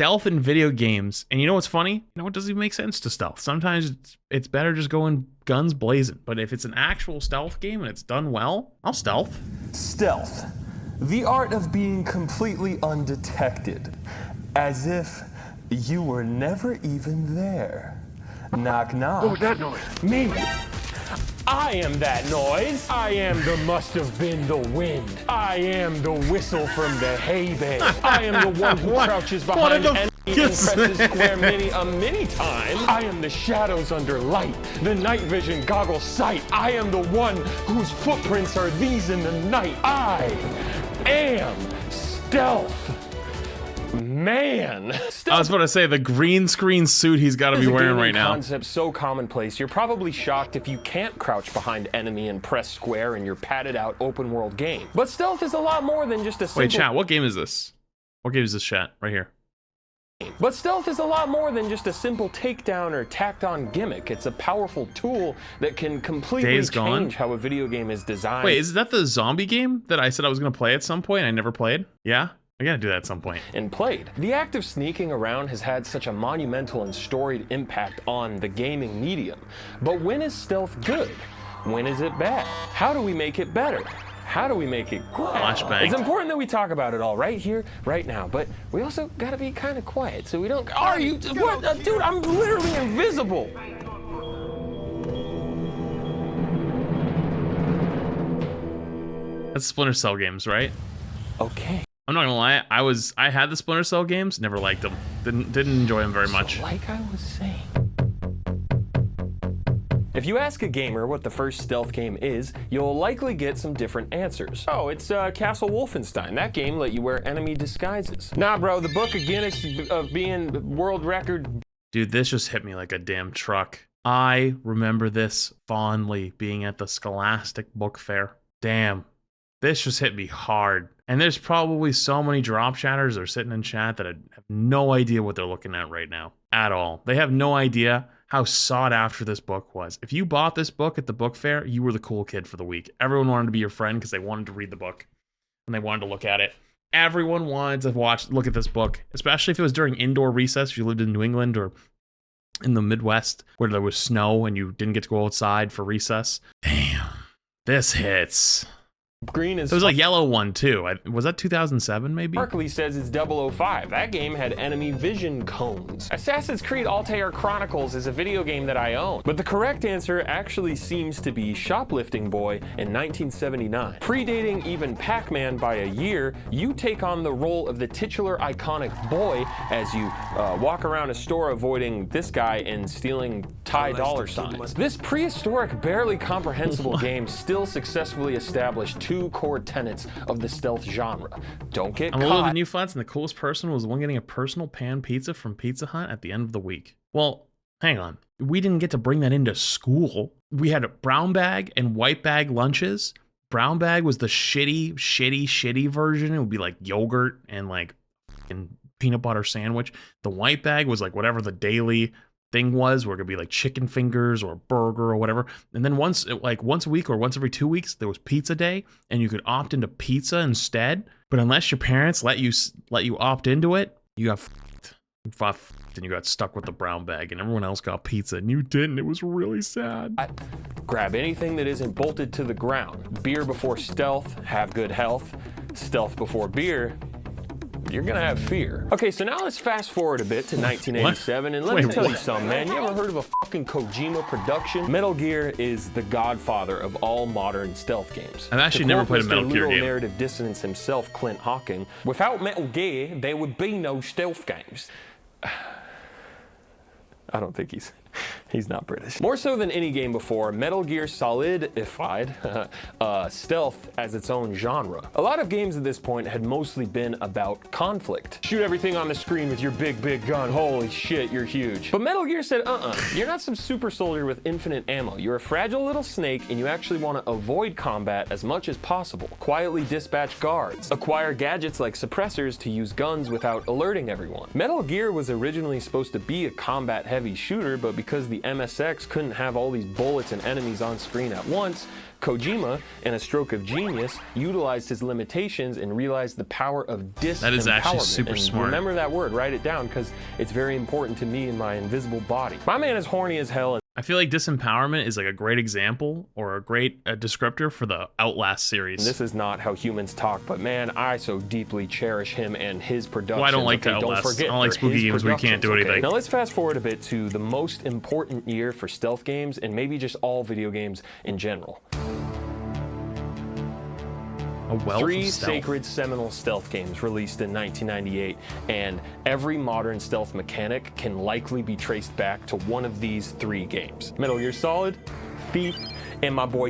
stealth in video games. And you know what's funny? You know, it doesn't even make sense to stealth. Sometimes it's better just going guns blazing. But if it's an actual stealth game and it's done well, I'll stealth. Stealth. The art of being completely undetected. As if you were never even there. Knock, knock. What was that noise? Me. I am that noise. I am the must have been the wind. I am the whistle from the hay bale. I am the one who crouches behind enemy and presses square many times. I am the shadows under light, the night vision goggle sight. I am the one whose footprints are these in the night. I am stealth. Man. I was about to say, the green screen suit he's got to be wearing right now. Concept so commonplace, you're probably shocked if you can't crouch behind enemy and press square in your padded out open world game. But stealth is a lot more than just a simple... Wait, chat, what game is this? What game is this, chat? Right here. But stealth is a lot more than just a simple takedown or tacked on gimmick. It's a powerful tool that can completely change how a video game is designed. Wait, is that the zombie game that I said I was going to play at some point? I never played? Yeah? I gotta do that at some point. And played. The act of sneaking around has had such a monumental and storied impact on the gaming medium. But when is stealth good? When is it bad? How do we make it better? How do we make it good? Flashbang. It's important that we talk about it all right here, right now, but we also gotta be kind of quiet so we don't... Are you... What? Dude, I'm literally invisible! That's Splinter Cell games, right? Okay. I'm not gonna lie, I had the Splinter Cell games, never liked them. Didn't enjoy them very much. So like I was saying. If you ask a gamer what the first stealth game is, you'll likely get some different answers. Oh, it's Castle Wolfenstein. That game let you wear enemy disguises. Nah, bro, the Book of Guinness of being world record. Dude, this just hit me like a damn truck. I remember this fondly, being at the Scholastic Book Fair. Damn, this just hit me hard. And there's probably so many drop chatters that are sitting in chat that have no idea what they're looking at right now. At all. They have no idea how sought after this book was. If you bought this book at the book fair, you were the cool kid for the week. Everyone wanted to be your friend because they wanted to read the book and they wanted to look at it. Everyone wanted to look at this book, especially if it was during indoor recess, if you lived in New England or in the Midwest where there was snow and you didn't get to go outside for recess. Damn, this hits. Green is... There was a yellow one too. Was that 2007 maybe? Barkley says it's 005. That game had enemy vision cones. Assassin's Creed Altair Chronicles is a video game that I own. But the correct answer actually seems to be Shoplifting Boy in 1979. Predating even Pac-Man by a year, you take on the role of the titular iconic boy as you walk around a store avoiding this guy and stealing Thai dollar signs. This prehistoric, barely comprehensible game still successfully established two core tenets of the stealth genre. Don't get caught. I'm a the new flats, and the coolest person was the one getting a personal pan pizza from Pizza Hut at the end of the week. Well, hang on. We didn't get to bring that into school. We had a brown bag and white bag lunches. Brown bag was the shitty version. It would be like yogurt and like peanut butter sandwich. The white bag was like whatever the daily thing was, where it could be like chicken fingers or a burger or whatever. And then once a week or once every 2 weeks, there was pizza day, and you could opt into pizza instead. But unless your parents let you opt into it, you got and you got stuck with the brown bag, and everyone else got pizza and you didn't. It was really sad. Grab anything that isn't bolted to the ground. Beer before stealth, have good health. Stealth before beer, you're gonna have fear. Okay, so now let's fast forward a bit to 1987, and let me tell you something, man. You ever heard of a fucking Kojima production? Metal Gear is the godfather of all modern stealth games. I've actually never played a Metal Gear game. Narrative dissonance himself, Clint Hawking. Without Metal Gear, there would be no stealth games. I don't think he's not British. More so than any game before, Metal Gear solidified stealth as its own genre. A lot of games at this point had mostly been about conflict. Shoot everything on the screen with your big gun. Holy shit, you're huge. But Metal Gear said, you're not some super soldier with infinite ammo. You're a fragile little snake, and you actually want to avoid combat as much as possible. Quietly dispatch guards. Acquire gadgets like suppressors to use guns without alerting everyone. Metal Gear was originally supposed to be a combat-heavy shooter, but because the MSX couldn't have all these bullets and enemies on screen at once, Kojima, in a stroke of genius, utilized his limitations and realized the power of disempowerment. That is actually super and smart. Remember that word, write it down, because it's very important to me in my invisible body. My man is horny as hell. I feel like disempowerment is like a great example or a great descriptor for the Outlast series. This is not how humans talk, but man, I so deeply cherish him and his production. Well, I don't like Outlast. I don't like spooky games where you can't do anything. Now let's fast forward a bit to the most important year for stealth games and maybe just all video games in general. Three sacred seminal stealth games released in 1998, and every modern stealth mechanic can likely be traced back to one of these three games. Metal Gear Solid, Thief, and my boy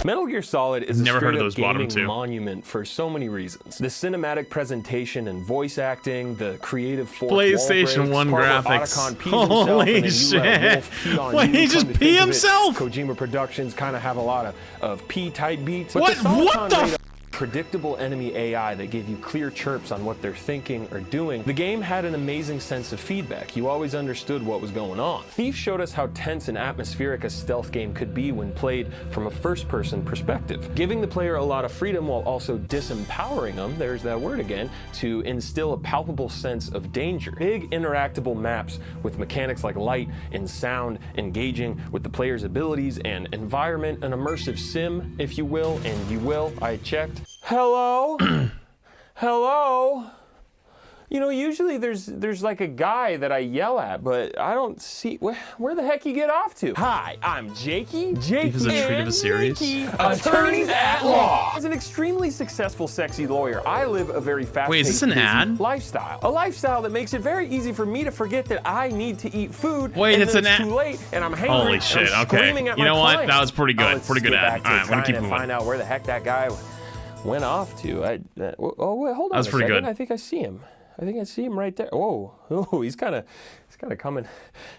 Metal Gear Solid is a straight-up gaming monument for so many reasons. The cinematic presentation and voice acting, the creative PlayStation 1 graphics. Holy shit! Wait, he just pee himself? Kojima Productions kind of have a lot of pee-type beats. What the? Predictable enemy AI that gave you clear chirps on what they're thinking or doing. The game had an amazing sense of feedback. You always understood what was going on. Thief showed us how tense and atmospheric a stealth game could be when played from a first-person perspective, giving the player a lot of freedom while also disempowering them, there's that word again, to instill a palpable sense of danger. Big interactable maps with mechanics like light and sound engaging with the player's abilities and environment, an immersive sim, if you will, and you will, I checked. Hello? Hello? You know, usually there's like a guy that I yell at, but I don't see where the heck you get off to. Hi, I'm Jakey. Jakey is a treat of a series. Attorneys at Law. As an extremely successful, sexy lawyer, I live a very fast-paced, Wait, is this an ad? lifestyle. A lifestyle that makes it very easy for me to forget that I need to eat food. Wait, and it's then an ad. Too late, and I'm hangry. Holy shit! Okay, you know what? That was pretty good. Pretty good ad. All right, I'm gonna keep moving. Find out where the heck that guy went off to. Oh wait, hold on. That was pretty good. I think I see him. I think I see him right there. Whoa, oh, he's kind of coming.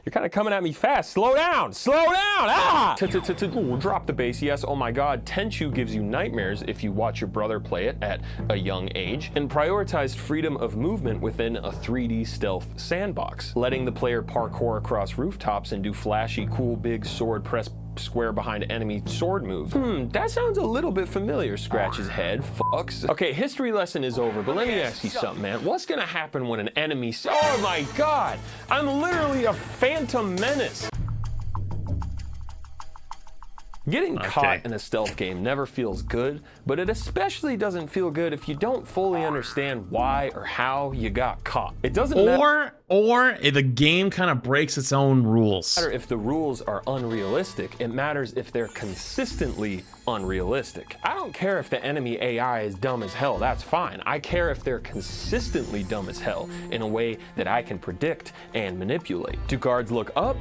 You're kind of coming at me fast. Slow down, slow down. Ah! Drop the bass. Yes. Oh my God. Tenchu gives you nightmares if you watch your brother play it at a young age, and prioritized freedom of movement within a 3D stealth sandbox, letting the player parkour across rooftops and do flashy, cool, big sword press square behind enemy sword moves. That sounds a little bit familiar. Scratch his head. Fucks. Okay, history lesson is over, but let me ask you something, man. What's gonna happen when an enemy... Oh my God! I'm literally a phantom menace. Getting caught in a stealth game never feels good, but it especially doesn't feel good if you don't fully understand why or how you got caught. It doesn't matter. Or if the game kind of breaks its own rules. It doesn't matter if the rules are unrealistic. It matters if they're consistently unrealistic. I don't care if the enemy AI is dumb as hell. That's fine. I care if they're consistently dumb as hell in a way that I can predict and manipulate. Do guards look up?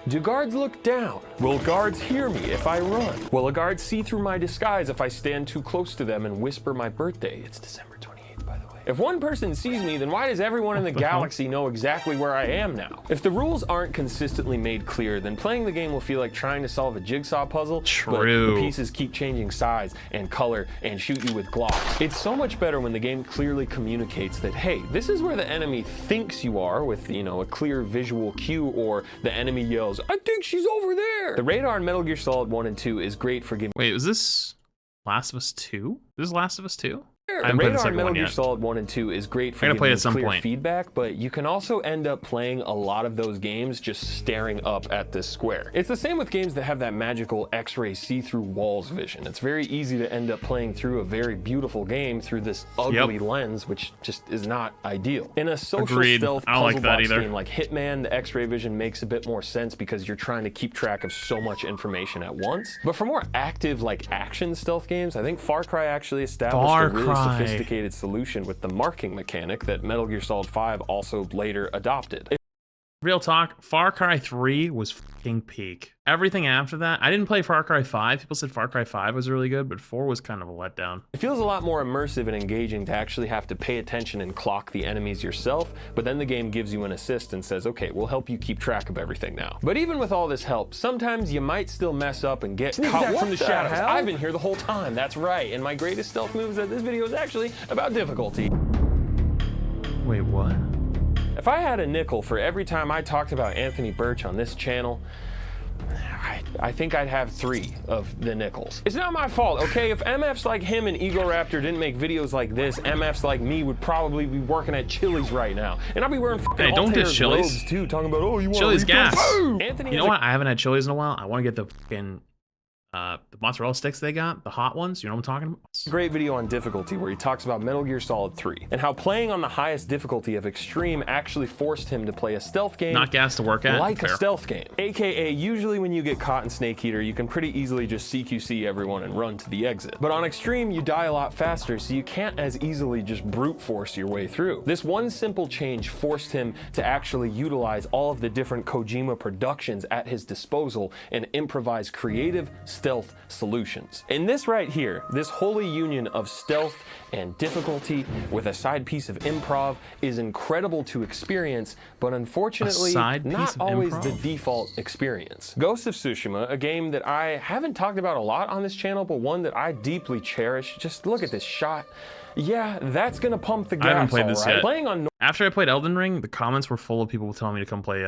Do guards look down? Will guards hear me if I run? Will a guard see through my disguise if I stand too close to them and whisper my birthday? It's December 28th, by the way. If one person sees me, then why does everyone in the galaxy know exactly where I am now? If the rules aren't consistently made clear, then playing the game will feel like trying to solve a jigsaw puzzle. True. But the pieces keep changing size and color and shoot you with glocks. It's so much better when the game clearly communicates that, hey, this is where the enemy thinks you are with, you know, a clear visual cue, or the enemy yells, I think she's over there. The radar in Metal Gear Solid 1 and 2 is great for giving... Wait, was this Last of Us 2? Is this Last of Us 2? The radar in Metal Gear Solid 1 and 2 is great for giving clear feedback, but you can also end up playing a lot of those games just staring up at this square. It's the same with games that have that magical X-ray see-through walls vision. It's very easy to end up playing through a very beautiful game through this ugly lens, which just is not ideal. In a social stealth puzzle box game like Hitman, the X-ray vision makes a bit more sense because you're trying to keep track of so much information at once. But for more active, like action stealth games, I think Far Cry actually established a really sophisticated solution with the marking mechanic that Metal Gear Solid 5 also later adopted. Real talk, Far Cry 3 was fucking peak. Everything after that, I didn't play Far Cry 5. People said Far Cry 5 was really good, but 4 was kind of a letdown. It feels a lot more immersive and engaging to actually have to pay attention and clock the enemies yourself, but then the game gives you an assist and says, okay, we'll help you keep track of everything now. But even with all this help, sometimes you might still mess up and get caught from the shadows. I've been here the whole time, that's right, and my greatest stealth moves of this video is actually about difficulty. Wait, what? If I had a nickel for every time I talked about Anthony Birch on this channel, I think I'd have 3 of the nickels. It's not my fault, okay? If MFs like him and Ego Raptor didn't make videos like this, MFs like me would probably be working at Chili's right now. And I'd be wearing fucking don't diss Chili's. robes too, talking about, oh, you want Chili's gas. Anthony, you know what? I haven't had Chili's in a while. I want to get the fucking the mozzarella sticks they got, the hot ones. You know what I'm talking about? Great video on difficulty where he talks about Metal Gear Solid 3 and how playing on the highest difficulty of extreme actually forced him to play a stealth game. Not gas to work at. Like Fair. a stealth game. AKA, usually when you get caught in Snake Eater, you can pretty easily just CQC everyone and run to the exit. But on extreme, you die a lot faster, so you can't as easily just brute force your way through. This one simple change forced him to actually utilize all of the different Kojima productions at his disposal and improvise creative stealth solutions. And this right here, this holy union of stealth and difficulty with a side piece of improv is incredible to experience, but unfortunately not always the default experience. Ghost of Tsushima, a game that I haven't talked about a lot on this channel, but one that I deeply cherish. Just look at this shot. Yeah, that's gonna pump the gas. I haven't played this yet. Playing on After I played Elden Ring, the comments were full of people telling me to come play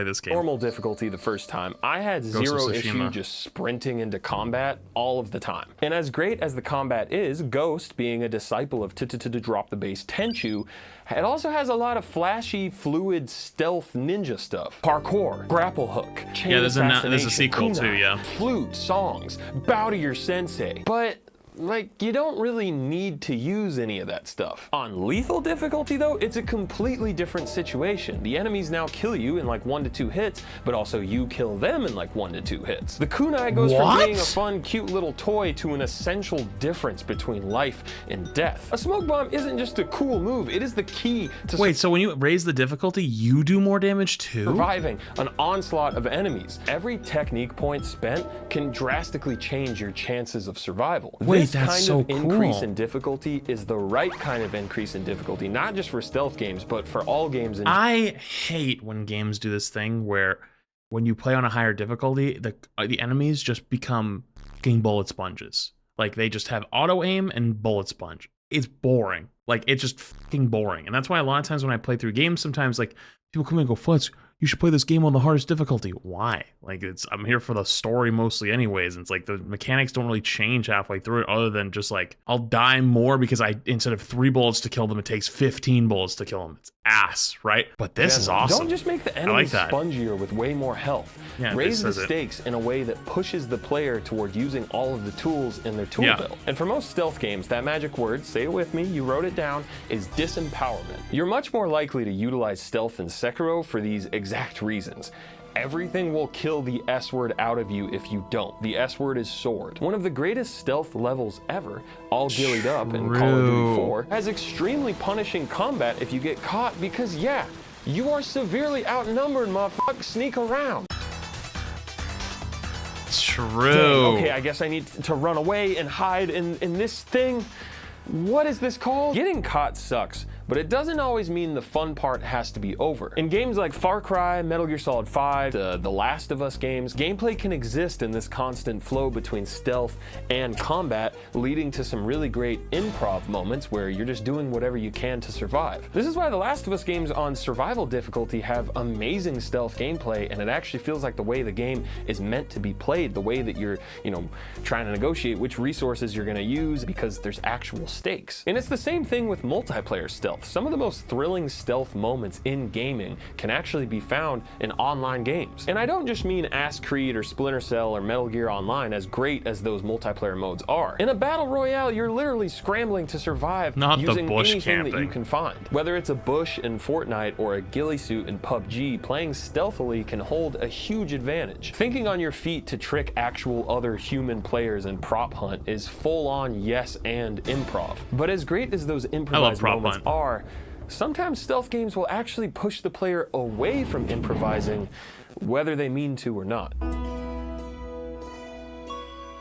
this game. normal difficulty the first time, I had zero issue just sprinting into combat all of the time. And as great as the combat is, Ghost, being a disciple of Drop the Bass Tenchu, it also has a lot of flashy, fluid, stealth ninja stuff. Parkour, grapple hook, chain there's a assassination, sequel too, kunai, yeah. flute, songs, bow to your sensei. But like, you don't really need to use any of that stuff. On lethal difficulty though, it's a completely different situation. The enemies now kill you in like 1 to 2 hits, but also you kill them in like 1 to 2 hits. The kunai goes from being a fun, cute little toy to an essential difference between life and death. A smoke bomb isn't just a cool move, it is the key to Wait, so when you raise the difficulty, you do more damage too? surviving an onslaught of enemies. Every technique point spent can drastically change your chances of survival. Wait, This kind so of increase cool. in difficulty is the right kind of increase in difficulty, not just for stealth games, but for all games in I hate when games do this thing where when you play on a higher difficulty, the enemies just become fucking bullet sponges. Like they just have auto aim and bullet sponge. It's boring. Like it's just fucking boring. And that's why a lot of times when I play through games, sometimes like people come in and go, Flutz, you should play this game on the hardest difficulty. Why? Like I'm here for the story mostly anyways. And it's like the mechanics don't really change halfway through it other than just like I'll die more because instead of 3 bullets to kill them, it takes 15 bullets to kill them. It's ass, right? But this is awesome. Don't just make the enemies spongier with way more health. Yeah, raise the stakes in a way that pushes the player toward using all of the tools in their tool belt. And for most stealth games, that magic word, say it with me, you wrote it down, is disempowerment. You're much more likely to utilize stealth in Sekiro for these exact reasons. Everything will kill the S word out of you if you don't. The S word is sword. One of the greatest stealth levels ever, all gillied up in Call of Duty 4, has extremely punishing combat if you get caught because, yeah, you are severely outnumbered, motherfucker. Sneak around. True. Dang, okay, I guess I need to run away and hide in this thing. What is this called? Getting caught sucks, but it doesn't always mean the fun part has to be over. In games like Far Cry, Metal Gear Solid 5, the Last of Us games, gameplay can exist in this constant flow between stealth and combat, leading to some really great improv moments where you're just doing whatever you can to survive. This is why the Last of Us games on survival difficulty have amazing stealth gameplay, and it actually feels like the way the game is meant to be played, the way that you're, trying to negotiate which resources you're gonna use because there's actual stakes. And it's the same thing with multiplayer stealth. Some of the most thrilling stealth moments in gaming can actually be found in online games. And I don't just mean Ass Creed or Splinter Cell or Metal Gear Online, as great as those multiplayer modes are. In a battle royale, you're literally scrambling to survive using anything that you can find. Whether it's a bush in Fortnite or a ghillie suit in PUBG, playing stealthily can hold a huge advantage. Thinking on your feet to trick actual other human players and prop hunt is full-on yes and improv. But as great as those improvised moments are, sometimes stealth games will actually push the player away from improvising, whether they mean to or not.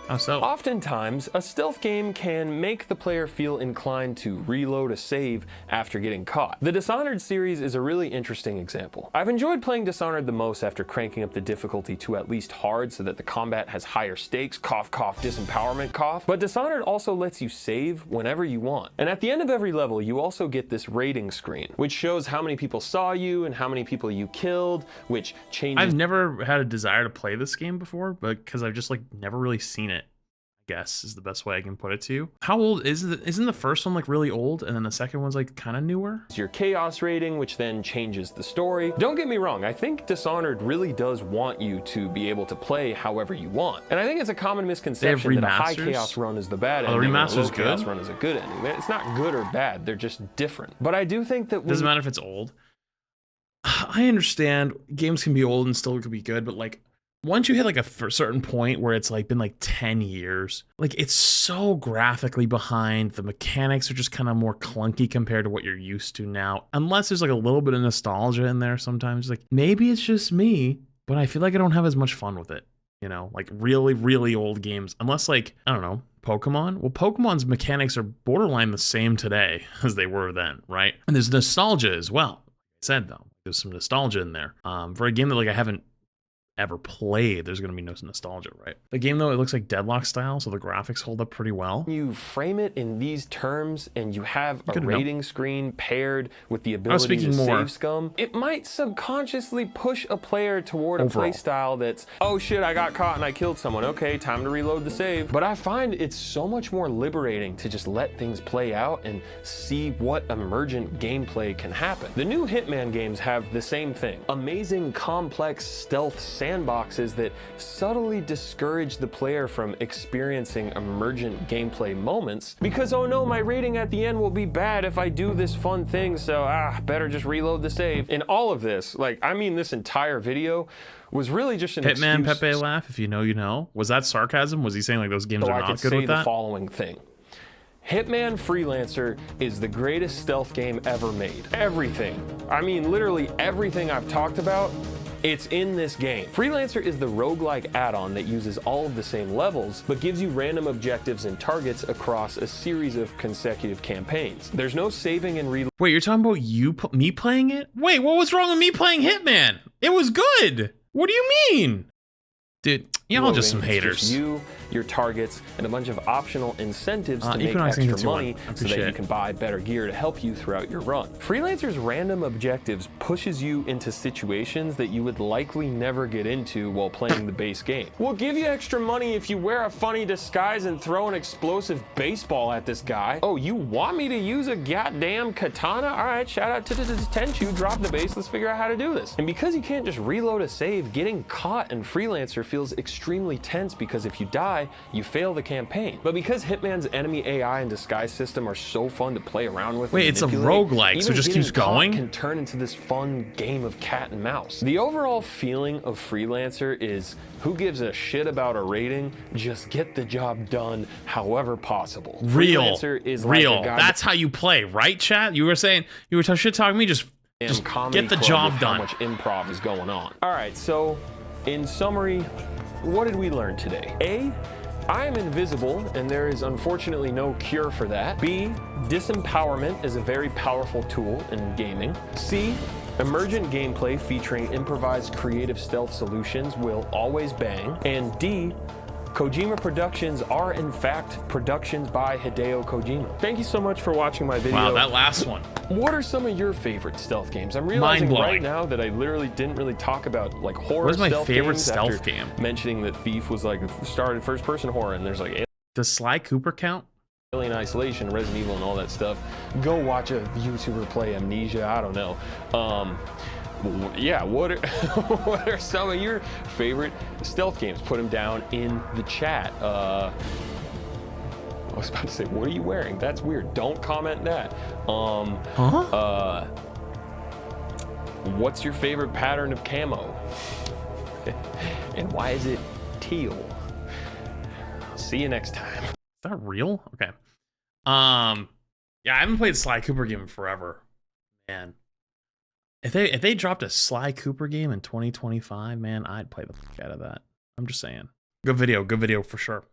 How so? Oftentimes, a stealth game can make the player feel inclined to reload a save after getting caught. The Dishonored series is a really interesting example. I've enjoyed playing Dishonored the most after cranking up the difficulty to at least hard so that the combat has higher stakes, cough cough disempowerment cough, but Dishonored also lets you save whenever you want. And at the end of every level, you also get this rating screen, which shows how many people saw you and how many people you killed, which changes. I've never had a desire to play this game before, but because I've just like never really seen it, I guess is the best way I can put it to you. How old is it? Isn't the first one like really old and then the second one's like kind of newer? Your chaos rating, which then changes the story. Don't get me wrong, I think Dishonored really does want you to be able to play however you want. And I think it's a common misconception that a high chaos run is the bad ending and a low chaos run is a good ending. It's not good or bad, they're just different. But I do think that doesn't matter if it's old. I understand games can be old and still could be good, but like once you hit like a certain point where it's like been like 10 years, like it's so graphically behind. The mechanics are just kind of more clunky compared to what you're used to now. Unless there's like a little bit of nostalgia in there sometimes. Like maybe it's just me, but I feel like I don't have as much fun with it. You know, like really, really old games. Unless like, I don't know, Pokemon? Well, Pokemon's mechanics are borderline the same today as they were then, right? And there's nostalgia as well. Like I said though, there's some nostalgia in there. For a game that like I haven't ever played, there's gonna be no nostalgia, right? The game though, it looks like Deadlock style, so the graphics hold up pretty well. You frame it in these terms and you have a rating screen paired with the ability to save scum, it might subconsciously push a player toward a playstyle that's, oh shit, I got caught and I killed someone, okay, time to reload the save. But I find it's so much more liberating to just let things play out and see what emergent gameplay can happen. The new Hitman games have the same thing. Amazing, complex stealth sandboxes that subtly discourage the player from experiencing emergent gameplay moments because, oh no, my rating at the end will be bad if I do this fun thing, so better just reload the save. And all of this, like, I mean, this entire video was really just an Hitman Pepe laugh, if you know, you know. Was that sarcasm? Was he saying like those games are not good with that? The following thing. Hitman Freelancer is the greatest stealth game ever made. Everything, I mean literally everything I've talked about, it's in this game. Freelancer is the roguelike add-on that uses all of the same levels, but gives you random objectives and targets across a series of consecutive campaigns. There's no saving and reloading. Wait, you're talking about me playing it? Wait, what was wrong with me playing Hitman? It was good. What do you mean? Dude, y'all just some haters. Just you, your targets, and a bunch of optional incentives to make extra money so that you can buy better gear to help you throughout your run. Freelancer's random objectives pushes you into situations that you would likely never get into while playing the base game. We'll give you extra money if you wear a funny disguise and throw an explosive baseball at this guy. Oh, you want me to use a goddamn katana? All right, shout out to the Tenchu, drop the base, let's figure out how to do this. And because you can't just reload a save, getting caught in Freelancer feels extremely tense because if you die, you fail the campaign. But because Hitman's enemy AI and disguise system are so fun to play around with, wait, it's a roguelike, so it just keeps going? Can turn into this fun game of cat and mouse. The overall feeling of Freelancer is, who gives a shit about a rating? Just get the job done however possible. Freelancer is real. That's how you play, right, chat? You were saying, you were shit talking me, just get the job done. How much improv is going on. All right, so in summary, what did we learn today? A, I am invisible, and there is unfortunately no cure for that. B, disempowerment is a very powerful tool in gaming. C, emergent gameplay featuring improvised creative stealth solutions will always bang. And D, Kojima Productions are in fact productions by Hideo Kojima. Thank you so much for watching my video. Wow, that last one. What are some of your favorite stealth games? I'm realizing right now that I literally didn't really talk about like horror stealth games. What is my favorite stealth game? Mentioning that Thief was like started first-person horror, and there's like does Sly Cooper count? Alien Isolation, Resident Evil, and all that stuff. Go watch a YouTuber play Amnesia. I don't know. Yeah, what are some of your favorite stealth games? Put them down in the chat. I was about to say, what are you wearing? That's weird. Don't comment that. What's your favorite pattern of camo? And why is it teal? I'll see you next time. Is that real? Okay. Yeah, I haven't played Sly Cooper game in forever. Man. If they dropped a Sly Cooper game in 2025, man, I'd play the fuck out of that. I'm just saying. Good video for sure.